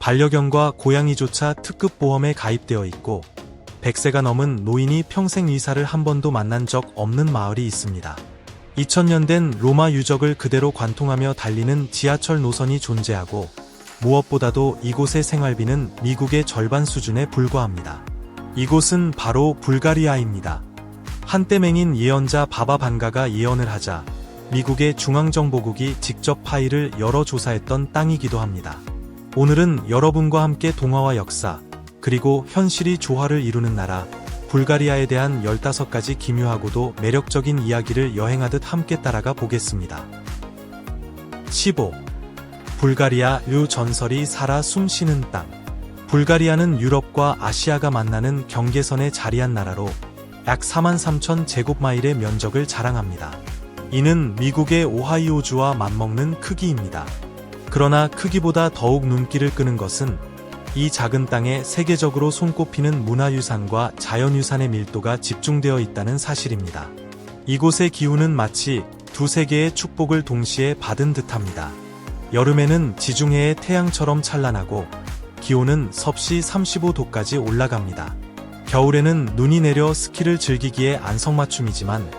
반려견과 고양이조차 특급 보험에 가입되어 있고 100세가 넘은 노인이 평생 의사를 한 번도 만난 적 없는 마을이 있습니다. 2000년 된 로마 유적을 그대로 관통하며 달리는 지하철 노선이 존재하고 무엇보다도 이곳의 생활비는 미국의 절반 수준에 불과합니다. 이곳은 바로 불가리아입니다. 한때 맹인 예언자 바바 반가가 예언을 하자 미국의 중앙정보국이 직접 파일을 열어 조사했던 땅이기도 합니다. 오늘은 여러분과 함께 동화와 역사, 그리고 현실이 조화를 이루는 나라, 불가리아에 대한 15가지 기묘하고도 매력적인 이야기를 여행하듯 함께 따라가 보겠습니다. 15. 불가리아의 전설이 살아 숨쉬는 땅. 불가리아는 유럽과 아시아가 만나는 경계선에 자리한 나라로 약 43,000 제곱마일의 면적을 자랑합니다. 이는 미국의 오하이오주와 맞먹는 크기입니다. 그러나 크기보다 더욱 눈길을 끄는 것은 이 작은 땅에 세계적으로 손꼽히는 문화유산과 자연유산의 밀도가 집중되어 있다는 사실입니다. 이곳의 기후는 마치 두 세계의 축복을 동시에 받은 듯합니다. 여름에는 지중해의 태양처럼 찬란하고 기온은 섭씨 35도까지 올라갑니다. 겨울에는 눈이 내려 스키를 즐기기에 안성맞춤이지만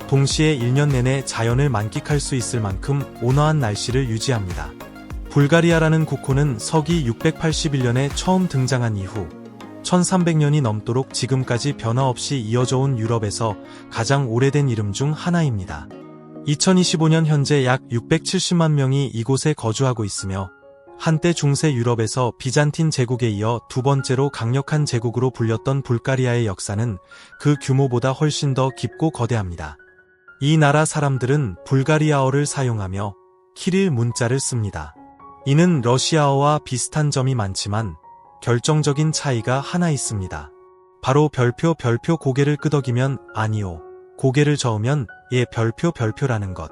동시에 1년 내내 자연을 만끽할 수 있을 만큼 온화한 날씨를 유지합니다. 불가리아라는 국호는 서기 681년에 처음 등장한 이후 1300년이 넘도록 지금까지 변화 없이 이어져 온 유럽에서 가장 오래된 이름 중 하나입니다. 2025년 현재 약 670만 명이 이곳에 거주하고 있으며 한때 중세 유럽에서 비잔틴 제국에 이어 두 번째로 강력한 제국으로 불렸던 불가리아의 역사는 그 규모보다 훨씬 더 깊고 거대합니다. 이 나라 사람들은 불가리아어를 사용하며 키릴 문자를 씁니다. 이는 러시아어와 비슷한 점이 많지만 결정적인 차이가 하나 있습니다. 바로 별표 고개를 끄덕이면 아니오, 고개를 저으면 예 별표라는 것.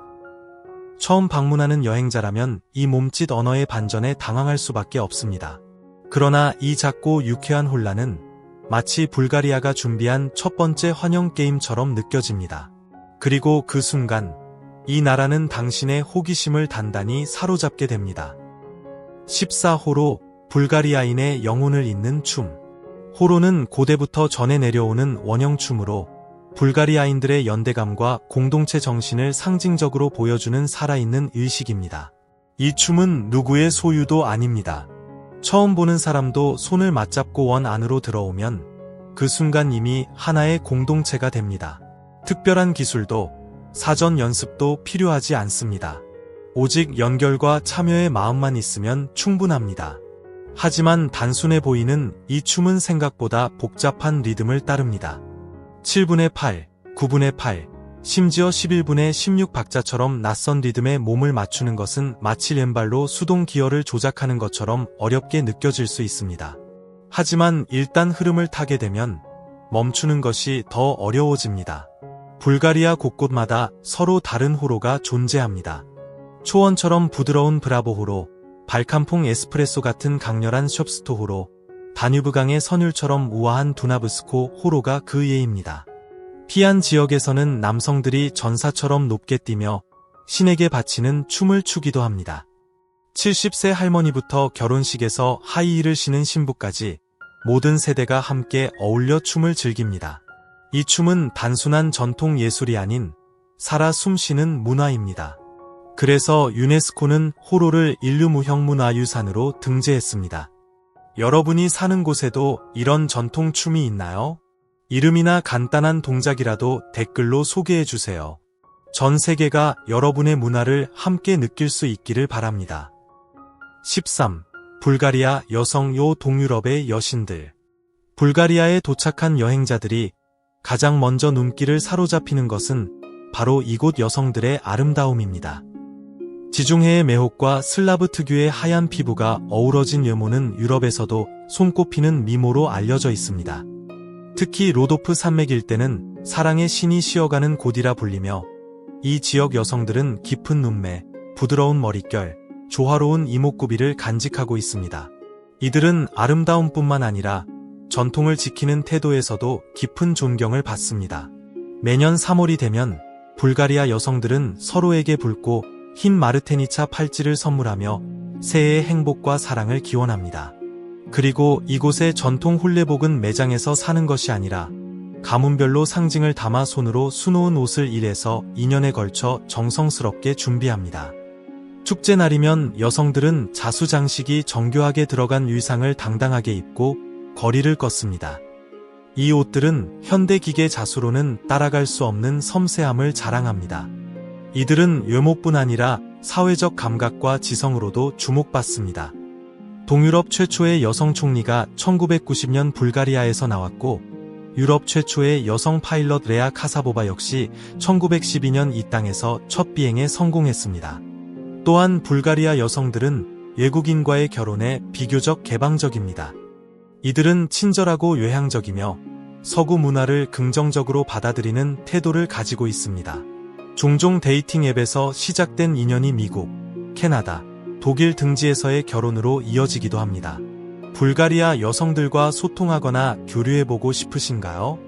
처음 방문하는 여행자라면 이 몸짓 언어의 반전에 당황할 수밖에 없습니다. 그러나 이 작고 유쾌한 혼란은 마치 불가리아가 준비한 첫 번째 환영 게임처럼 느껴집니다. 그리고 그 순간 이 나라는 당신의 호기심을 단단히 사로잡게 됩니다. 14호로 불가리아인의 영혼을 잇는 춤. 호로는 고대부터 전해 내려오는 원형춤으로 불가리아인들의 연대감과 공동체 정신을 상징적으로 보여주는 살아있는 의식입니다. 이 춤은 누구의 소유도 아닙니다. 처음 보는 사람도 손을 맞잡고 원 안으로 들어오면 그 순간 이미 하나의 공동체가 됩니다. 특별한 기술도 사전 연습도 필요하지 않습니다. 오직 연결과 참여의 마음만 있으면 충분합니다. 하지만 단순해 보이는 이 춤은 생각보다 복잡한 리듬을 따릅니다. 7분의 8, 9분의 8, 심지어 11분의 16박자처럼 낯선 리듬에 몸을 맞추는 것은 마치 왼발로 수동 기어를 조작하는 것처럼 어렵게 느껴질 수 있습니다. 하지만 일단 흐름을 타게 되면 멈추는 것이 더 어려워집니다. 불가리아 곳곳마다 서로 다른 호로가 존재합니다. 초원처럼 부드러운 브라보 호로, 발칸퐁 에스프레소 같은 강렬한 숍스토 호로, 다뉴브강의 선율처럼 우아한 두나브스코 호로가 그 예입니다. 피안 지역에서는 남성들이 전사처럼 높게 뛰며 신에게 바치는 춤을 추기도 합니다. 70세 할머니부터 결혼식에서 하이힐을 신은 신부까지 모든 세대가 함께 어울려 춤을 즐깁니다. 이 춤은 단순한 전통 예술이 아닌 살아 숨쉬는 문화입니다. 그래서 유네스코는 호로를 인류 무형문화유산으로 등재했습니다. 여러분이 사는 곳에도 이런 전통 춤이 있나요? 이름이나 간단한 동작이라도 댓글로 소개해주세요. 전 세계가 여러분의 문화를 함께 느낄 수 있기를 바랍니다. 13. 불가리아 여성요 동유럽의 여신들. 불가리아에 도착한 여행자들이 가장 먼저 눈길을 사로잡히는 것은 바로 이곳 여성들의 아름다움입니다. 지중해의 매혹과 슬라브 특유의 하얀 피부가 어우러진 외모는 유럽에서도 손꼽히는 미모로 알려져 있습니다. 특히 로도프 산맥 일대는 사랑의 신이 쉬어가는 곳이라 불리며 이 지역 여성들은 깊은 눈매, 부드러운 머릿결, 조화로운 이목구비를 간직하고 있습니다. 이들은 아름다움뿐만 아니라 전통을 지키는 태도에서도 깊은 존경을 받습니다. 매년 3월이 되면 불가리아 여성들은 서로에게 붉고 흰 마르테니차 팔찌를 선물하며 새해의 행복과 사랑을 기원합니다. 그리고 이곳의 전통 홀레복은 매장에서 사는 것이 아니라 가문별로 상징을 담아 손으로 수놓은 옷을 1에서 2년에 걸쳐 정성스럽게 준비합니다. 축제 날이면 여성들은 자수장식이 정교하게 들어간 의상을 당당하게 입고 거리를 걷습니다. 이 옷들은 현대기계 자수로는 따라갈 수 없는 섬세함을 자랑합니다. 이들은 외모뿐 아니라 사회적 감각과 지성으로도 주목받습니다. 동유럽 최초의 여성 총리가 1990년 불가리아에서 나왔고, 유럽 최초의 여성 파일럿 레아 카사보바 역시 1912년 이 땅에서 첫 비행에 성공했습니다. 또한 불가리아 여성들은 외국인과의 결혼에 비교적 개방적입니다. 이들은 친절하고 외향적이며 서구 문화를 긍정적으로 받아들이는 태도를 가지고 있습니다. 종종 데이팅 앱에서 시작된 인연이 미국, 캐나다, 독일 등지에서의 결혼으로 이어지기도 합니다. 불가리아 여성들과 소통하거나 교류해보고 싶으신가요?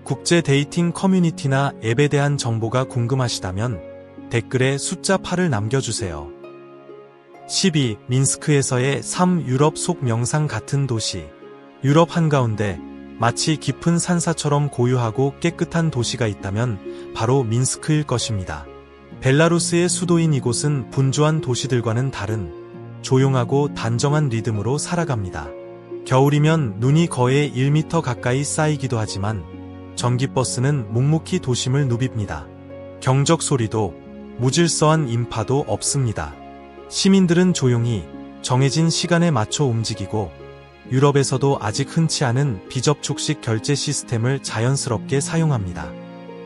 국제 데이팅 커뮤니티나 앱에 대한 정보가 궁금하시다면 댓글에 숫자 8을 남겨주세요. 12. 민스크에서의 3. 유럽 속 명상 같은 도시. 유럽 한가운데 마치 깊은 산사처럼 고요하고 깨끗한 도시가 있다면 바로 민스크일 것입니다. 벨라루스의 수도인 이곳은 분주한 도시들과는 다른 조용하고 단정한 리듬으로 살아갑니다. 겨울이면 눈이 거의 1m 가까이 쌓이기도 하지만 전기버스는 묵묵히 도심을 누빕니다. 경적 소리도 무질서한 인파도 없습니다. 시민들은 조용히 정해진 시간에 맞춰 움직이고 유럽에서도 아직 흔치 않은 비접촉식 결제 시스템을 자연스럽게 사용합니다.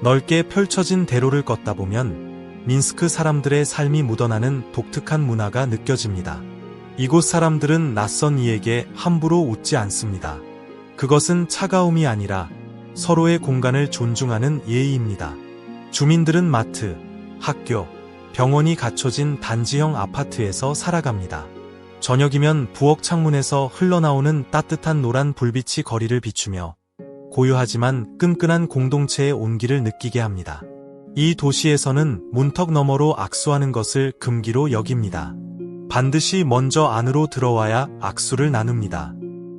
넓게 펼쳐진 대로를 걷다 보면 민스크 사람들의 삶이 묻어나는 독특한 문화가 느껴집니다. 이곳 사람들은 낯선 이에게 함부로 웃지 않습니다. 그것은 차가움이 아니라 서로의 공간을 존중하는 예의입니다. 주민들은 마트, 학교, 병원이 갖춰진 단지형 아파트에서 살아갑니다. 저녁이면 부엌 창문에서 흘러나오는 따뜻한 노란 불빛이 거리를 비추며 고요하지만 끈끈한 공동체의 온기를 느끼게 합니다. 이 도시에서는 문턱 너머로 악수하는 것을 금기로 여깁니다. 반드시 먼저 안으로 들어와야 악수를 나눕니다.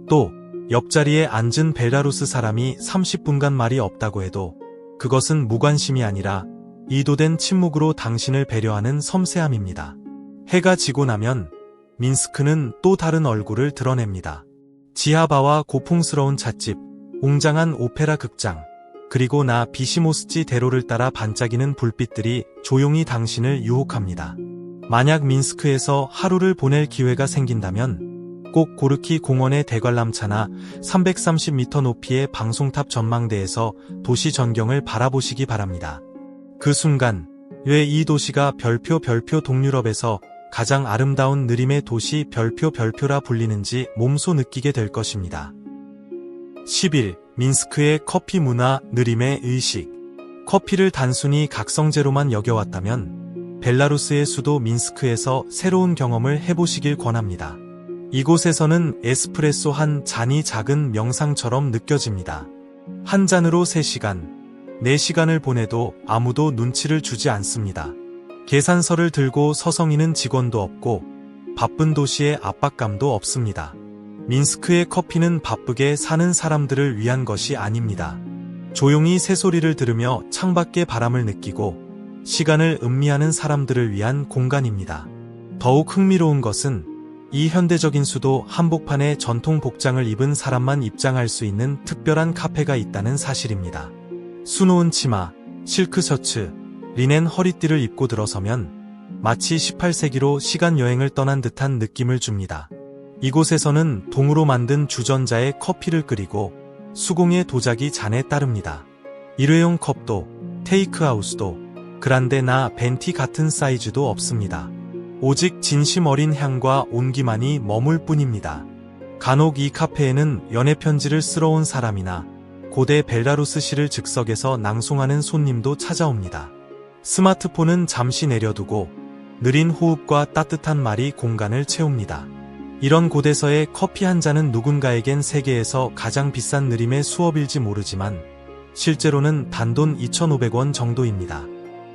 또 옆자리에 앉은 벨라루스 사람이 30분간 말이 없다고 해도 그것은 무관심이 아니라 의도된 침묵으로 당신을 배려하는 섬세함입니다. 해가 지고 나면 민스크는 또 다른 얼굴을 드러냅니다. 지하바와 고풍스러운 찻집, 웅장한 오페라 극장, 그리고 나 비시모스지 대로를 따라 반짝이는 불빛들이 조용히 당신을 유혹합니다. 만약 민스크에서 하루를 보낼 기회가 생긴다면 꼭 고르키 공원의 대관람차나 330m 높이의 방송탑 전망대에서 도시 전경을 바라보시기 바랍니다. 그 순간 왜 이 도시가 별표 동유럽에서 가장 아름다운 느림의 도시 별표라 불리는지 몸소 느끼게 될 것입니다. 11. 민스크의 커피 문화, 느림의 의식. 커피를 단순히 각성제로만 여겨왔다면 벨라루스의 수도 민스크에서 새로운 경험을 해보시길 권합니다. 이곳에서는 에스프레소 한 잔이 작은 명상처럼 느껴집니다. 한 잔으로 3시간, 4시간을 보내도 아무도 눈치를 주지 않습니다. 계산서를 들고 서성이는 직원도 없고 바쁜 도시의 압박감도 없습니다. 민스크의 커피는 바쁘게 사는 사람들을 위한 것이 아닙니다. 조용히 새소리를 들으며 창밖의 바람을 느끼고 시간을 음미하는 사람들을 위한 공간입니다. 더욱 흥미로운 것은 이 현대적인 수도 한복판에 전통 복장을 입은 사람만 입장할 수 있는 특별한 카페가 있다는 사실입니다. 수놓은 치마, 실크 셔츠, 리넨 허리띠를 입고 들어서면 마치 18세기로 시간 여행을 떠난 듯한 느낌을 줍니다. 이곳에서는 동으로 만든 주전자에 커피를 끓이고 수공예 도자기 잔에 따릅니다. 일회용 컵도, 테이크아웃도, 그란데나 벤티 같은 사이즈도 없습니다. 오직 진심 어린 향과 온기만이 머물 뿐입니다. 간혹 이 카페에는 연애편지를 쓰러 온 사람이나 고대 벨라루스 시를 즉석에서 낭송하는 손님도 찾아옵니다. 스마트폰은 잠시 내려두고 느린 호흡과 따뜻한 말이 공간을 채웁니다. 이런 곳에서의 커피 한 잔은 누군가에겐 세계에서 가장 비싼 느림의 수업일지 모르지만 실제로는 단돈 2,500원 정도입니다.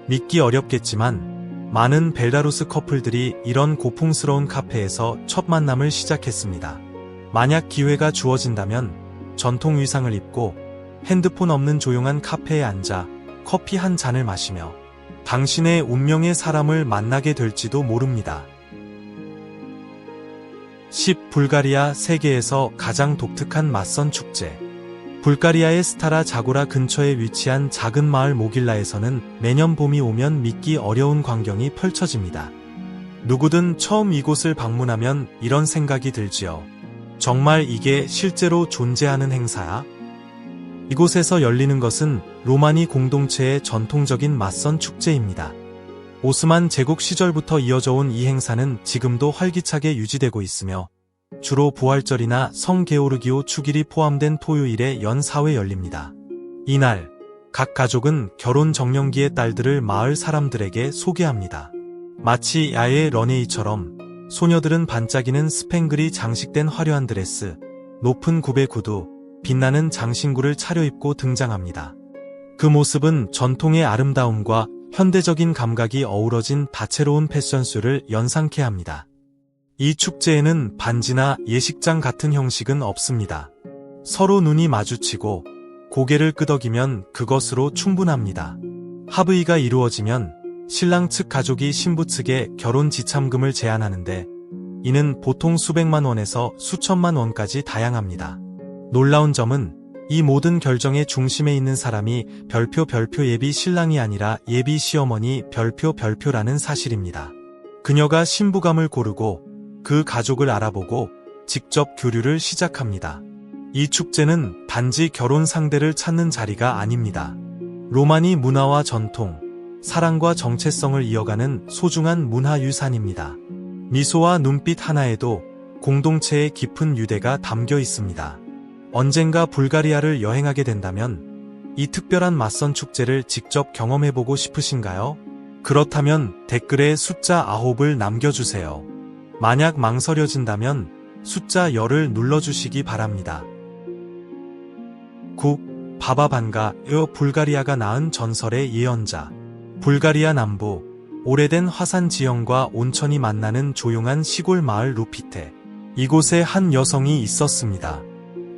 믿기 어렵겠지만 많은 벨라루스 커플들이 이런 고풍스러운 카페에서 첫 만남을 시작했습니다. 만약 기회가 주어진다면 전통 의상을 입고 핸드폰 없는 조용한 카페에 앉아 커피 한 잔을 마시며 당신의 운명의 사람을 만나게 될지도 모릅니다. 10. 불가리아 세계에서 가장 독특한 맞선 축제. 불가리아의 스타라 자고라 근처에 위치한 작은 마을 모길라에서는 매년 봄이 오면 믿기 어려운 광경이 펼쳐집니다. 누구든 처음 이곳을 방문하면 이런 생각이 들지요. 정말 이게 실제로 존재하는 행사야? 이곳에서 열리는 것은 로마니 공동체의 전통적인 맞선 축제입니다. 오스만 제국 시절부터 이어져 온 이 행사는 지금도 활기차게 유지되고 있으며 주로 부활절이나 성 게오르기오 축일이 포함된 토요일에 연 4회 열립니다. 이날 각 가족은 결혼 정년기의 딸들을 마을 사람들에게 소개합니다. 마치 야외 런웨이처럼 소녀들은 반짝이는 스팽글이 장식된 화려한 드레스, 높은 굽의 구두, 빛나는 장신구를 차려입고 등장합니다. 그 모습은 전통의 아름다움과 현대적인 감각이 어우러진 다채로운 패션쇼를 연상케 합니다. 이 축제에는 반지나 예식장 같은 형식은 없습니다. 서로 눈이 마주치고 고개를 끄덕이면 그것으로 충분합니다. 합의가 이루어지면 신랑 측 가족이 신부 측에 결혼 지참금을 제안하는데 이는 보통 수백만 원에서 수천만 원까지 다양합니다. 놀라운 점은 이 모든 결정의 중심에 있는 사람이 별표 예비 신랑이 아니라 예비 시어머니 별표라는 사실입니다. 그녀가 신부감을 고르고 그 가족을 알아보고 직접 교류를 시작합니다. 이 축제는 단지 결혼 상대를 찾는 자리가 아닙니다. 로마니 문화와 전통, 사랑과 정체성을 이어가는 소중한 문화유산입니다. 미소와 눈빛 하나에도 공동체의 깊은 유대가 담겨 있습니다. 언젠가 불가리아를 여행하게 된다면 이 특별한 맞선 축제를 직접 경험해보고 싶으신가요? 그렇다면 댓글에 숫자 9을 남겨주세요. 만약 망설여진다면 숫자 10을 눌러주시기 바랍니다. 9. 바바반가 불가리아가 낳은 전설의 예언자. 불가리아 남부, 오래된 화산 지형과 온천이 만나는 조용한 시골 마을 루피테. 이곳에 한 여성이 있었습니다.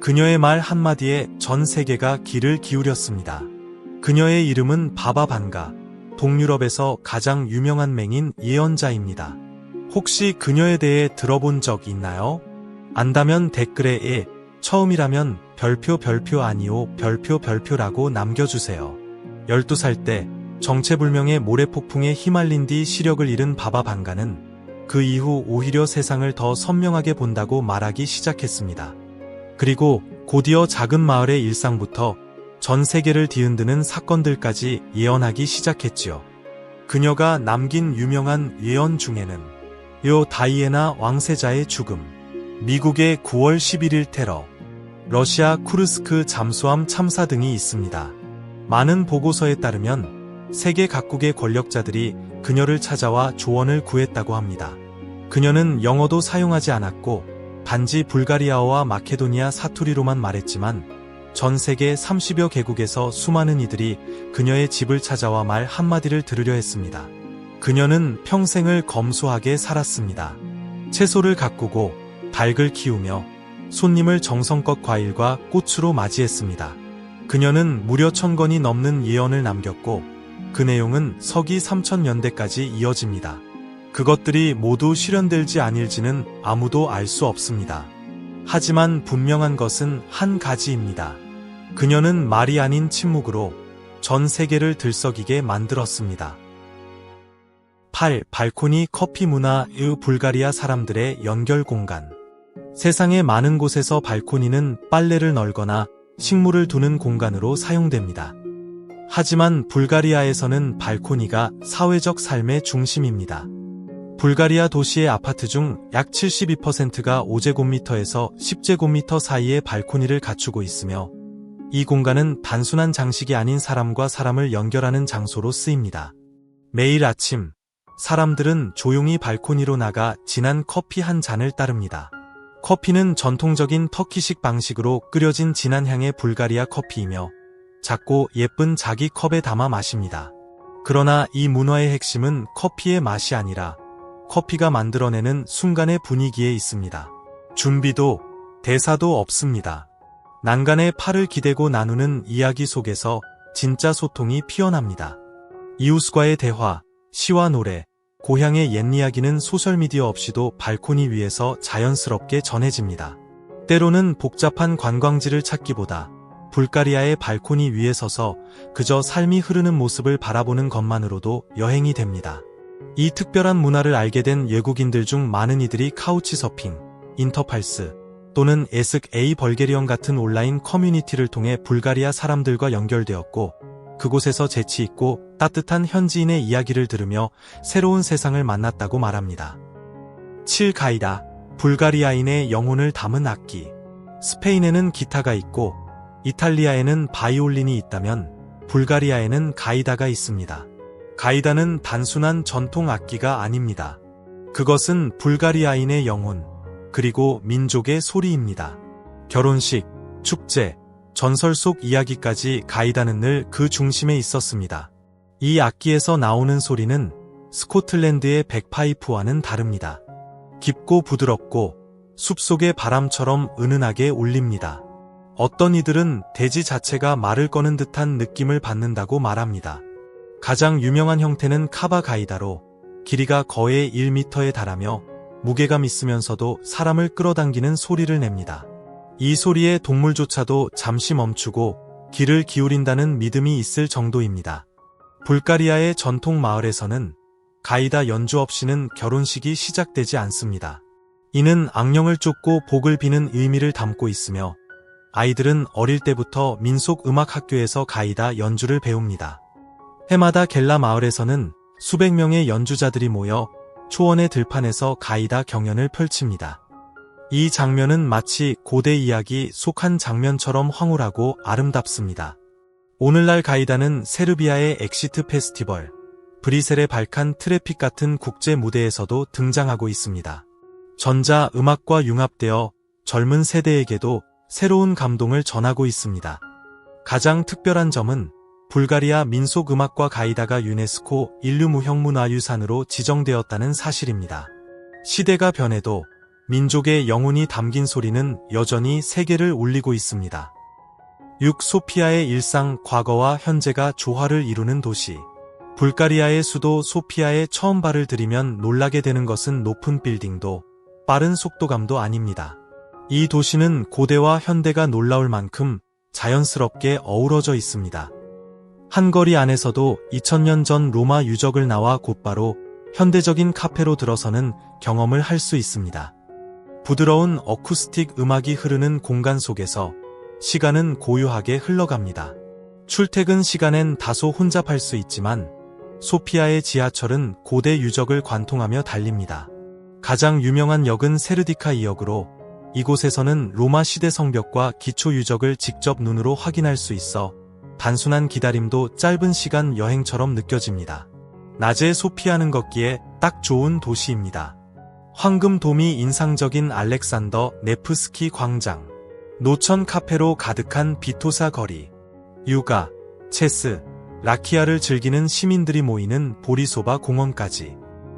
그녀의 말 한마디에 전 세계가 귀를 기울였습니다. 그녀의 이름은 바바반가, 동유럽에서 가장 유명한 맹인 예언자입니다. 혹시 그녀에 대해 들어본 적 있나요? 안다면 댓글에 예, 처음이라면 별표 아니오 별표라고 남겨주세요. 12살 때 정체불명의 모래폭풍에 휘말린 뒤 시력을 잃은 바바반가는 그 이후 오히려 세상을 더 선명하게 본다고 말하기 시작했습니다. 그리고 곧이어 작은 마을의 일상부터 전 세계를 뒤흔드는 사건들까지 예언하기 시작했지요. 그녀가 남긴 유명한 예언 중에는 다이애나 왕세자의 죽음, 미국의 9월 11일 테러, 러시아 쿠르스크 잠수함 참사 등이 있습니다. 많은 보고서에 따르면 세계 각국의 권력자들이 그녀를 찾아와 조언을 구했다고 합니다. 그녀는 영어도 사용하지 않았고 단지 불가리아어와 마케도니아 사투리로만 말했지만 전 세계 30여 개국에서 수많은 이들이 그녀의 집을 찾아와 말 한마디를 들으려 했습니다. 그녀는 평생을 검소하게 살았습니다. 채소를 가꾸고 닭을 키우며 손님을 정성껏 과일과 꽃으로 맞이했습니다. 그녀는 무려 1000권이 넘는 예언을 남겼고 그 내용은 서기 3000년대까지 이어집니다. 그것들이 모두 실현될지 아닐지는 아무도 알 수 없습니다. 하지만 분명한 것은 한 가지입니다. 그녀는 말이 아닌 침묵으로 전 세계를 들썩이게 만들었습니다. 8. 발코니 커피 문화의 불가리아 사람들의 연결 공간. 세상의 많은 곳에서 발코니는 빨래를 널거나 식물을 두는 공간으로 사용됩니다. 하지만 불가리아에서는 발코니가 사회적 삶의 중심입니다. 불가리아 도시의 아파트 중 약 72%가 5제곱미터에서 10제곱미터 사이의 발코니를 갖추고 있으며 이 공간은 단순한 장식이 아닌 사람과 사람을 연결하는 장소로 쓰입니다. 매일 아침 사람들은 조용히 발코니로 나가 진한 커피 한 잔을 따릅니다. 커피는 전통적인 터키식 방식으로 끓여진 진한 향의 불가리아 커피이며 작고 예쁜 자기 컵에 담아 마십니다. 그러나 이 문화의 핵심은 커피의 맛이 아니라 커피가 만들어내는 순간의 분위기에 있습니다. 준비도 대사도 없습니다. 난간에 팔을 기대고 나누는 이야기 속에서 진짜 소통이 피어납니다. 이웃과의 대화, 시와 노래, 고향의 옛 이야기는 소셜미디어 없이도 발코니 위에서 자연스럽게 전해집니다. 때로는 복잡한 관광지를 찾기보다 불가리아의 발코니 위에 서서 그저 삶이 흐르는 모습을 바라보는 것만으로도 여행이 됩니다. 이 특별한 문화를 알게 된 외국인들 중 많은 이들이 카우치 서핑, 인터팔스 또는 에슥 A 벌게리언 같은 온라인 커뮤니티를 통해 불가리아 사람들과 연결되었고, 그곳에서 재치 있고 따뜻한 현지인의 이야기를 들으며 새로운 세상을 만났다고 말합니다. 7. 가이다. 불가리아인의 영혼을 담은 악기. 스페인에는 기타가 있고 이탈리아에는 바이올린이 있다면 불가리아에는 가이다가 있습니다. 가이다는 단순한 전통 악기가 아닙니다. 그것은 불가리아인의 영혼, 그리고 민족의 소리입니다. 결혼식, 축제, 전설 속 이야기까지 가이다는 늘 그 중심에 있었습니다. 이 악기에서 나오는 소리는 스코틀랜드의 백파이프와는 다릅니다. 깊고 부드럽고 숲속의 바람처럼 은은하게 울립니다. 어떤 이들은 대지 자체가 말을 거는 듯한 느낌을 받는다고 말합니다. 가장 유명한 형태는 카바 가이다로 길이가 거의 1m에 달하며 무게감 있으면서도 사람을 끌어당기는 소리를 냅니다. 이 소리에 동물조차도 잠시 멈추고 귀를 기울인다는 믿음이 있을 정도입니다. 불가리아의 전통 마을에서는 가이다 연주 없이는 결혼식이 시작되지 않습니다. 이는 악령을 쫓고 복을 비는 의미를 담고 있으며, 아이들은 어릴 때부터 민속 음악 학교에서 가이다 연주를 배웁니다. 해마다 겔라 마을에서는 수백 명의 연주자들이 모여 초원의 들판에서 가이다 경연을 펼칩니다. 이 장면은 마치 고대 이야기 속 한 장면처럼 황홀하고 아름답습니다. 오늘날 가이다는 세르비아의 엑시트 페스티벌, 브리셀의 발칸 트래픽 같은 국제 무대에서도 등장하고 있습니다. 전자 음악과 융합되어 젊은 세대에게도 새로운 감동을 전하고 있습니다. 가장 특별한 점은 불가리아 민속 음악과 가이다가 유네스코 인류무형문화유산으로 지정되었다는 사실입니다. 시대가 변해도 민족의 영혼이 담긴 소리는 여전히 세계를 울리고 있습니다. 6. 소피아의 일상, 과거와 현재가 조화를 이루는 도시. 불가리아의 수도 소피아에 처음 발을 들이면 놀라게 되는 것은 높은 빌딩도 빠른 속도감도 아닙니다. 이 도시는 고대와 현대가 놀라울 만큼 자연스럽게 어우러져 있습니다. 한 거리 안에서도 2000년 전 로마 유적을 나와 곧바로 현대적인 카페로 들어서는 경험을 할 수 있습니다. 부드러운 어쿠스틱 음악이 흐르는 공간 속에서 시간은 고요하게 흘러갑니다. 출퇴근 시간엔 다소 혼잡할 수 있지만 소피아의 지하철은 고대 유적을 관통하며 달립니다. 가장 유명한 역은 세르디카 2역으로 이곳에서는 로마 시대 성벽과 기초 유적을 직접 눈으로 확인할 수 있어 단순한 기다림도 짧은 시간 여행처럼 느껴집니다. 낮에 소피아는 걷기에 딱 좋은 도시입니다. 황금돔이 인상적인 알렉산더 네프스키 광장, 노천 카페로 가득한 비토사 거리, 유가, 체스, 라키아를 즐기는 시민들이 모이는 보리소바 공원까지,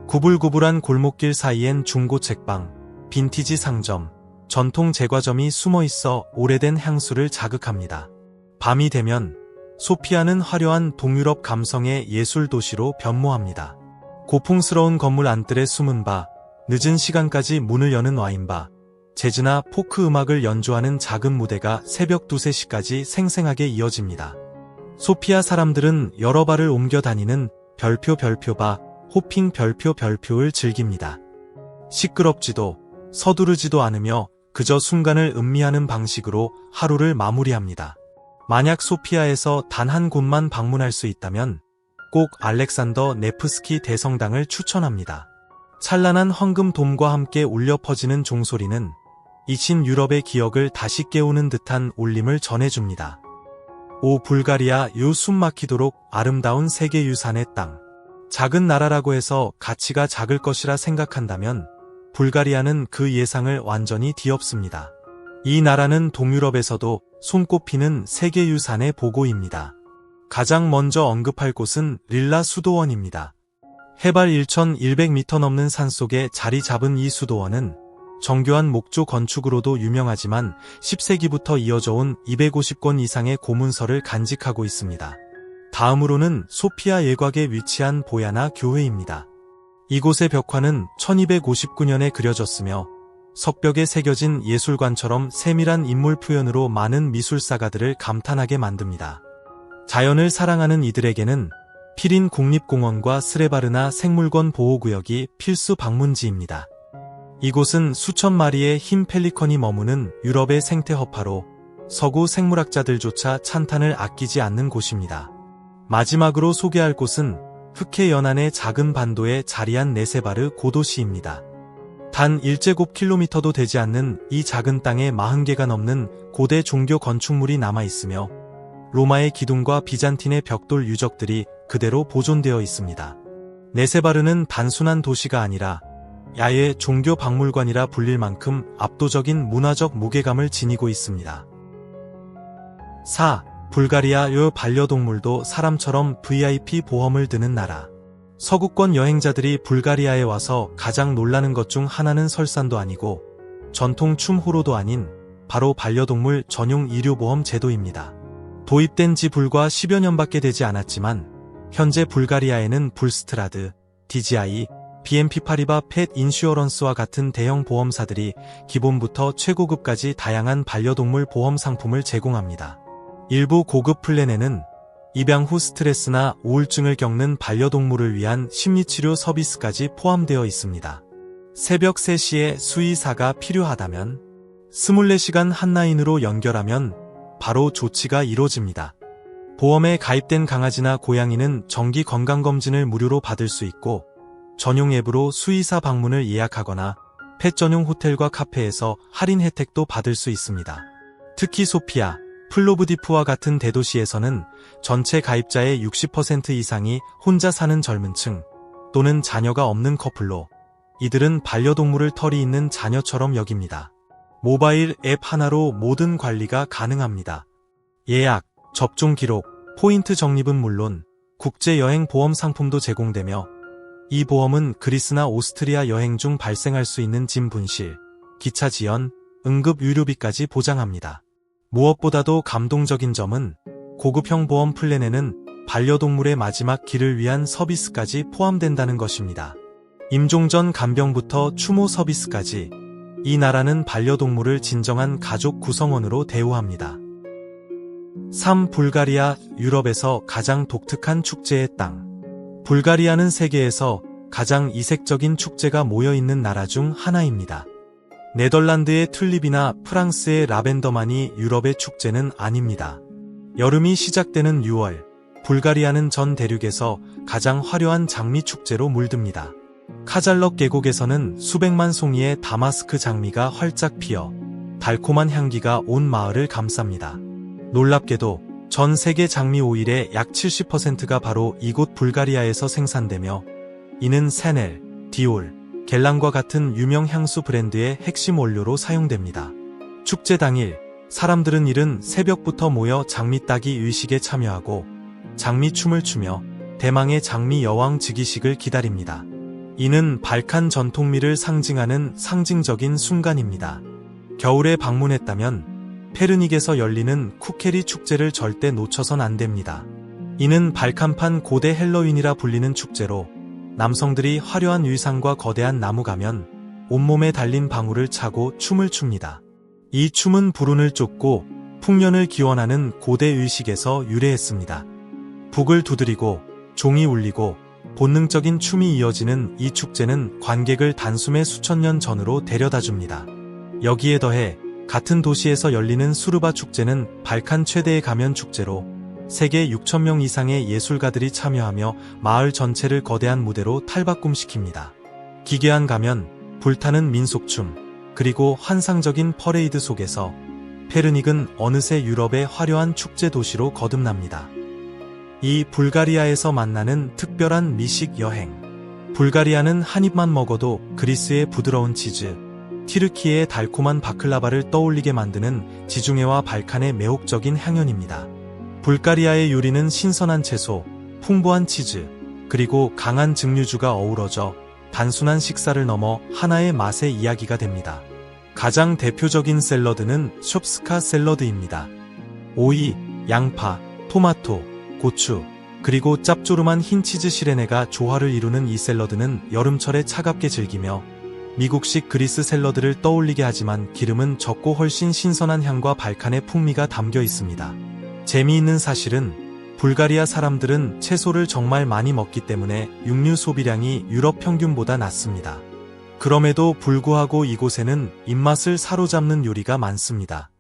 구불구불한 골목길 사이엔 중고 책방, 빈티지 상점, 전통 제과점이 숨어있어 오래된 향수를 자극합니다. 밤이 되면 소피아는 화려한 동유럽 감성의 예술 도시로 변모합니다. 고풍스러운 건물 안뜰에 숨은 바, 늦은 시간까지 문을 여는 와인바, 재즈나 포크 음악을 연주하는 작은 무대가 새벽 2, 3시까지 생생하게 이어집니다. 소피아 사람들은 여러 발을 옮겨 다니는 별표바, 호핑 별표를 즐깁니다. 시끄럽지도 서두르지도 않으며 그저 순간을 음미하는 방식으로 하루를 마무리합니다. 만약 소피아에서 단 한 곳만 방문할 수 있다면 꼭 알렉산더 네프스키 대성당을 추천합니다. 찬란한 황금돔과 함께 울려 퍼지는 종소리는 잊힌 유럽의 기억을 다시 깨우는 듯한 울림을 전해줍니다. 5. 불가리아, 요 숨막히도록 아름다운 세계유산의 땅. 작은 나라라고 해서 가치가 작을 것이라 생각한다면 불가리아는 그 예상을 완전히 뒤엎습니다. 이 나라는 동유럽에서도 손꼽히는 세계유산의 보고입니다. 가장 먼저 언급할 곳은 릴라 수도원입니다. 해발 1100m 넘는 산속에 자리 잡은 이 수도원은 정교한 목조 건축으로도 유명하지만 10세기부터 이어져 온 250권 이상의 고문서를 간직하고 있습니다. 다음으로는 소피아 예곽에 위치한 보야나 교회입니다. 이곳의 벽화는 1259년에 그려졌으며 석벽에 새겨진 예술관처럼 세밀한 인물 표현으로 많은 미술사가들을 감탄하게 만듭니다. 자연을 사랑하는 이들에게는 피린 국립공원과 스레바르나 생물권 보호구역이 필수 방문지입니다. 이곳은 수천 마리의 흰 펠리컨이 머무는 유럽의 생태 허파로 서구 생물학자들조차 찬탄을 아끼지 않는 곳입니다. 마지막으로 소개할 곳은 흑해 연안의 작은 반도에 자리한 네세바르 고도시입니다. 단 1제곱킬로미터도 되지 않는 이 작은 땅에 40개가 넘는 고대 종교 건축물이 남아있으며 로마의 기둥과 비잔틴의 벽돌 유적들이 그대로 보존되어 있습니다. 네세바르는 단순한 도시가 아니라 야외 종교 박물관이라 불릴 만큼 압도적인 문화적 무게감을 지니고 있습니다. 4. 불가리아의 반려동물도 사람처럼 VIP 보험을 드는 나라. 서구권 여행자들이 불가리아에 와서 가장 놀라는 것 중 하나는 설산도 아니고 전통 춤 호로도 아닌 바로 반려동물 전용 의료보험 제도입니다. 도입된 지 불과 10여 년밖에 되지 않았지만 현재 불가리아에는 불스트라드, DGI, BNP 파리바 펫 인슈어런스와 같은 대형 보험사들이 기본부터 최고급까지 다양한 반려동물 보험 상품을 제공합니다. 일부 고급 플랜에는 입양 후 스트레스나 우울증을 겪는 반려동물을 위한 심리치료 서비스까지 포함되어 있습니다. 새벽 3시에 수의사가 필요하다면 24시간 핫라인으로 연결하면 바로 조치가 이루어집니다. 보험에 가입된 강아지나 고양이는 정기 건강검진을 무료로 받을 수 있고 전용 앱으로 수의사 방문을 예약하거나 펫 전용 호텔과 카페에서 할인 혜택도 받을 수 있습니다. 특히 소피아, 플로브디프와 같은 대도시에서는 전체 가입자의 60% 이상이 혼자 사는 젊은 층 또는 자녀가 없는 커플로 이들은 반려동물을 털이 있는 자녀처럼 여깁니다. 모바일 앱 하나로 모든 관리가 가능합니다. 예약, 접종 기록, 포인트 적립은 물론 국제여행 보험 상품도 제공되며 이 보험은 그리스나 오스트리아 여행 중 발생할 수 있는 짐 분실, 기차 지연, 응급 의료비까지 보장합니다. 무엇보다도 감동적인 점은 고급형 보험 플랜에는 반려동물의 마지막 길을 위한 서비스까지 포함된다는 것입니다. 임종 전 간병부터 추모 서비스까지 이 나라는 반려동물을 진정한 가족 구성원으로 대우합니다. 3. 불가리아, 유럽에서 가장 독특한 축제의 땅. 불가리아는 세계에서 가장 이색적인 축제가 모여있는 나라 중 하나입니다. 네덜란드의 튤립이나 프랑스의 라벤더만이 유럽의 축제는 아닙니다. 여름이 시작되는 6월, 불가리아는 전 대륙에서 가장 화려한 장미 축제로 물듭니다. 카잘럭 계곡에서는 수백만 송이의 다마스크 장미가 활짝 피어 달콤한 향기가 온 마을을 감쌉니다. 놀랍게도 전 세계 장미 오일의 약 70%가 바로 이곳 불가리아에서 생산되며 이는 샤넬, 디올, 겔랑과 같은 유명 향수 브랜드의 핵심 원료로 사용됩니다. 축제 당일, 사람들은 이른 새벽부터 모여 장미 따기 의식에 참여하고 장미춤을 추며 대망의 장미 여왕 즉위식을 기다립니다. 이는 발칸 전통미를 상징하는 상징적인 순간입니다. 겨울에 방문했다면 페르닉에서 열리는 쿠케리 축제를 절대 놓쳐선 안 됩니다. 이는 발칸판 고대 헬로윈이라 불리는 축제로 남성들이 화려한 의상과 거대한 나무 가면, 온몸에 달린 방울을 차고 춤을 춥니다. 이 춤은 불운을 쫓고 풍년을 기원하는 고대 의식에서 유래했습니다. 북을 두드리고 종이 울리고 본능적인 춤이 이어지는 이 축제는 관객을 단숨에 수천 년 전으로 데려다줍니다. 여기에 더해 같은 도시에서 열리는 수르바 축제는 발칸 최대의 가면 축제로 세계 6,000명 이상의 예술가들이 참여하며 마을 전체를 거대한 무대로 탈바꿈시킵니다. 기괴한 가면, 불타는 민속춤, 그리고 환상적인 퍼레이드 속에서 페르닉은 어느새 유럽의 화려한 축제 도시로 거듭납니다. 이 불가리아에서 만나는 특별한 미식 여행. 불가리아는 한 입만 먹어도 그리스의 부드러운 치즈, 티르키예의 달콤한 바클라바를 떠올리게 만드는 지중해와 발칸의 매혹적인 향연입니다. 불가리아의 요리는 신선한 채소, 풍부한 치즈, 그리고 강한 증류주가 어우러져 단순한 식사를 넘어 하나의 맛의 이야기가 됩니다. 가장 대표적인 샐러드는 숍스카 샐러드입니다. 오이, 양파, 토마토, 고추, 그리고 짭조름한 흰 치즈 시레네가 조화를 이루는 이 샐러드는 여름철에 차갑게 즐기며 미국식 그리스 샐러드를 떠올리게 하지만 기름은 적고 훨씬 신선한 향과 발칸의 풍미가 담겨 있습니다. 재미있는 사실은 불가리아 사람들은 채소를 정말 많이 먹기 때문에 육류 소비량이 유럽 평균보다 낮습니다. 그럼에도 불구하고 이곳에는 입맛을 사로잡는 요리가 많습니다.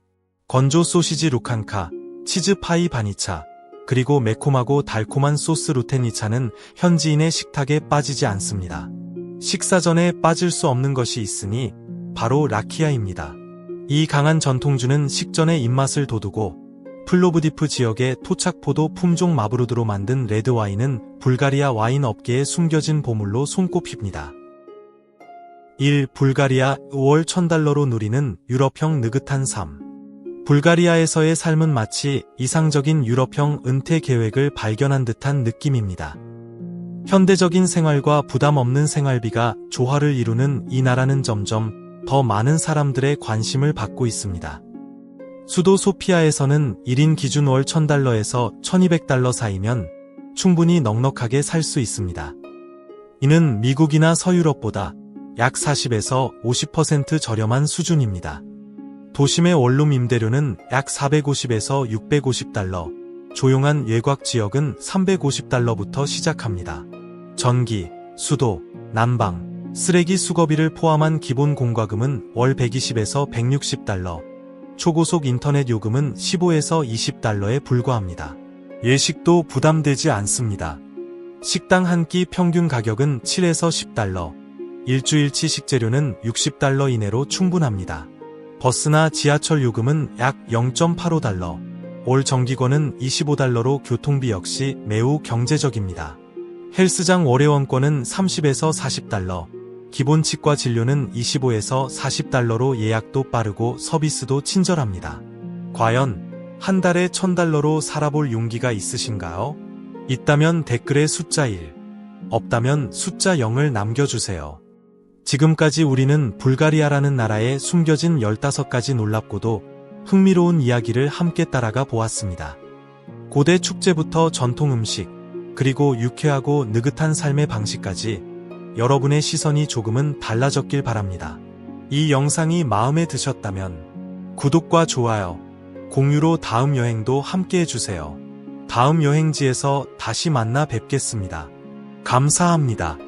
건조 소시지 루칸카, 치즈 파이 바니차, 그리고 매콤하고 달콤한 소스 루테니차는 현지인의 식탁에 빠지지 않습니다. 식사 전에 빠질 수 없는 것이 있으니 바로 라키아입니다. 이 강한 전통주는 식전의 입맛을 돋우고 플로브디프 지역의 토착포도 품종 마브루드로 만든 레드와인은 불가리아 와인 업계에 숨겨진 보물로 손꼽힙니다. 1. 불가리아 월 $1000로 누리는 유럽형 느긋한 삶. 불가리아에서의 삶은 마치 이상적인 유럽형 은퇴 계획을 발견한 듯한 느낌입니다. 현대적인 생활과 부담 없는 생활비가 조화를 이루는 이 나라는 점점 더 많은 사람들의 관심을 받고 있습니다. 수도 소피아에서는 1인 기준 월 $1000에서 $1200 사이면 충분히 넉넉하게 살 수 있습니다. 이는 미국이나 서유럽보다 약 40에서 50% 저렴한 수준입니다. 도심의 원룸 임대료는 약 450에서 $650, 조용한 외곽 지역은 $350부터 시작합니다. 전기, 수도, 난방, 쓰레기 수거비를 포함한 기본 공과금은 월 $120에서 $160, 초고속 인터넷 요금은 $15에서 $20에 불과합니다. 외식도 부담되지 않습니다. 식당 한 끼 평균 가격은 $7에서 $10, 일주일치 식재료는 $60 이내로 충분합니다. 버스나 지하철 요금은 약 $0.85, 올 정기권은 $25로 교통비 역시 매우 경제적입니다. 헬스장 월회원권은 $30에서 $40, 기본 치과 진료는 $25에서 $40로 예약도 빠르고 서비스도 친절합니다. 과연 한 달에 $1000로 살아볼 용기가 있으신가요? 있다면 댓글에 숫자 1, 없다면 숫자 0을 남겨주세요. 지금까지 우리는 불가리아라는 나라의 숨겨진 15가지 놀랍고도 흥미로운 이야기를 함께 따라가 보았습니다. 고대 축제부터 전통 음식, 그리고 유쾌하고 느긋한 삶의 방식까지 여러분의 시선이 조금은 달라졌길 바랍니다. 이 영상이 마음에 드셨다면 구독과 좋아요, 공유로 다음 여행도 함께 해주세요. 다음 여행지에서 다시 만나 뵙겠습니다. 감사합니다.